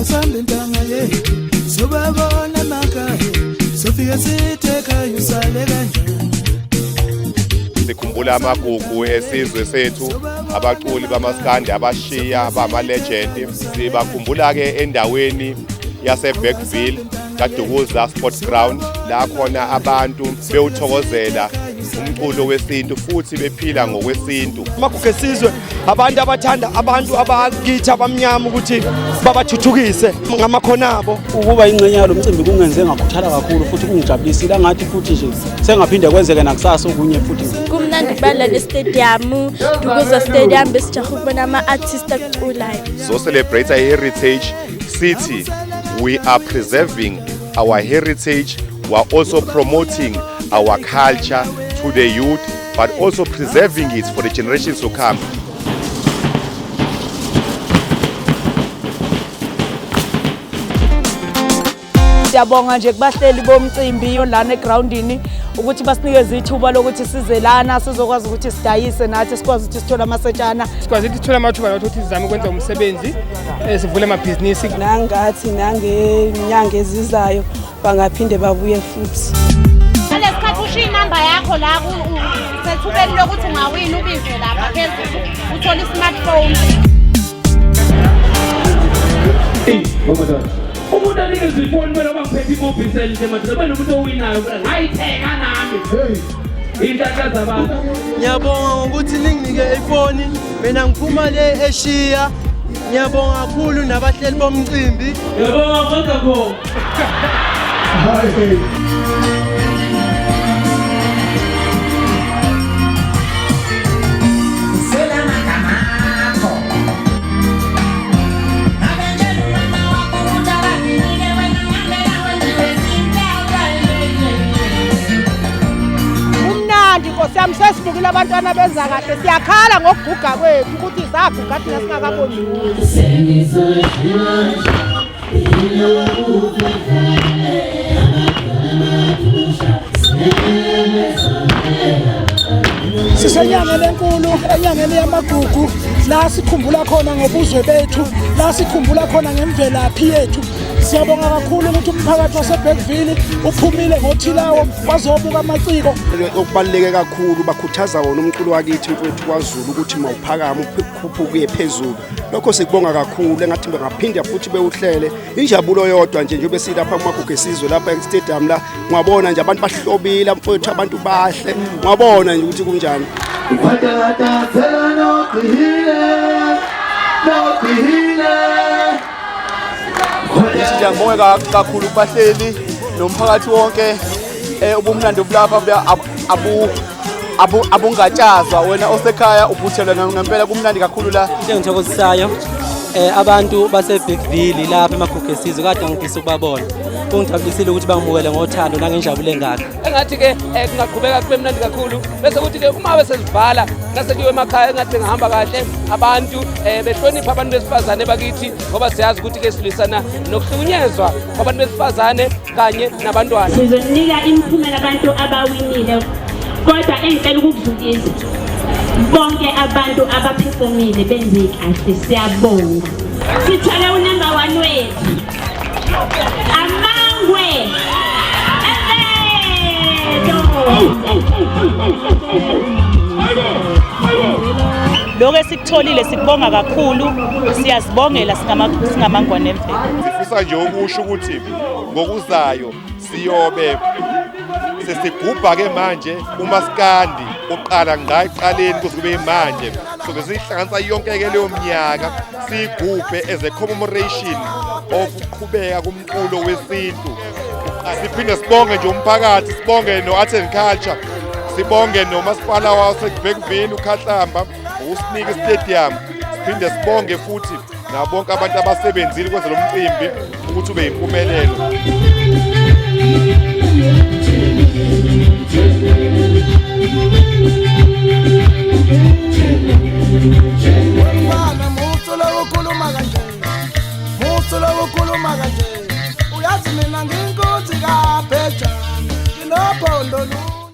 usambe ntanga ye sobabona maka sofika sitheka yusale kanjani. Sikhumbula amagugu esizwe sethu abaculi bamaskandi abashiya abama-legend. Sibakhumbula ke endaweni yaseBergville kaDukuza Sports Ground la khona abantu bewuthokozela umculo wesintu futhi bephila ngokwesintu. Amagugu esizwe abantu abathanda abantu abakithi abamnyama ukuthi babathuthukise ngamakhono abo. Ukuba ingcenye yalo mcimbi kungenze ngakhuthala kakhulu futhi kungijabulisile ngathi futhi nje sengaphinde kwenzeke nakusasa okunye futhi. Kumnandi bala le stadium Dukuza Stadium besijaha ukubona ama-artist aculayo. So celebrate our heritage city. We are preserving our heritage. We are also promoting our culture to the youth, but also preserving it for the generations to come. Siyabonga nje kubahleli bomcimbi lana egroundini ukuthi basinikeze ithuba lokuthi sizelana sizokwazi ukuthi sidayise nathi sikwazi ukuthi sithole amasetshana. Sikwazi ukuthi sithole amathuba ukuthi sizame ukwenza umsebenzi sivule amabhizinisi. Nangathi nangenyanga ezizayo bangaphinde babuye futhi. Ngesikhathi ushiya inamba yakho la sethubeni lokuthi ungawina ubize lapha phezulu uthola i-smartphone. Umuntu anikeza ifoni kumele bangiphethe imobhiseli nje manje bena umuntu owinayo ngayithenga nami. Intaka zabantu. Ngiyabonga ngokuthi ninginike ifoni. Mina ngiphuma le eShiya. Ngiyabonga kakhulu nabahleli bomcimbi. Ngiyabonga kakhulu. Siyami sesibukile abantwana benza kahle siyakhala ngokuguga kwethu ukuthi zaguga thina singakaboni lutho. Sisenyangeni enkulu, enyangeni yamagugu, la sikhumbula khona ngobuzwe bethu, la sikhumbula khona ngemvelaphi yethu. Siyabonga kakhulu ukuthi umphakathi waseBergville uphumile ngothilawo bazobuka amaciko. Okubaluleke kakhulu bakhuthaza wona umculo wakithi mfowethu kwaZulu ukuthi mawuphakama ukhuphuke phezulu. Lokho sikubonga kakhulu engathi bengaphinda futhi bewuhlele injabulo yodwa nje njengoba silapha amagugu esizwe lapha e-stadium la ngwabona nje abantu bahlobile mfowethu abantu bahle ngwabona nje ukuthi kunjani. Siyabonga kakhulu kubahleli nomphakathi wonke ubumnandi obulapha abungatshazwa wena osekhaya ubuthelwa ngempela kumnandi kakhulu la. Into engithokozisayo abantu baseBergville lapha emagugu esizwe kade ngifisa ukubabona. Kungijabulisile ukuthi bangibukele ngothando nangenjabulo engaka. Engathi ke kungaqhubeka kube mnandi kakhulu bese kuthi ke uma besesivala nasekuyiwe emakhaya engathi ngihamba kahle abantu behlonipha abantu besifazane bakithi ngoba siyazi ukuthi ke silisana nokuhlukunyezwa kwabantu besifazane kanye nabantwana. Sizonika imiphumela abantu abawinile kodwa engicela ukukudlulisa bonke abantu abaphefomile benze kahle siyabonga. Sithole unumber 1 wethu Amangwe. Lokho esikutholile sikubonga kakhulu siyazibongela singamangwane emvelo. Sifisa nje ukusho ukuthi ngokuzayo siyobe sesigubha ke manje umaskandi oqala ngayiqaleni kuze kube manje sobe sihlanganisa yonke ke leyo minyaka sigubhe as a commemoration of ukuqhubeka kumculo wesintu. Siphinde sibonge nje umphakathi, sibonge no-Art and Culture, sibonge nomasipala waseBergville uKhahlamba ukusinika i-stadium, siphinde sibonge futhi nabonke abantu abasebenzile kwenza lo mcimbi ukuthi ube yimpumelelo.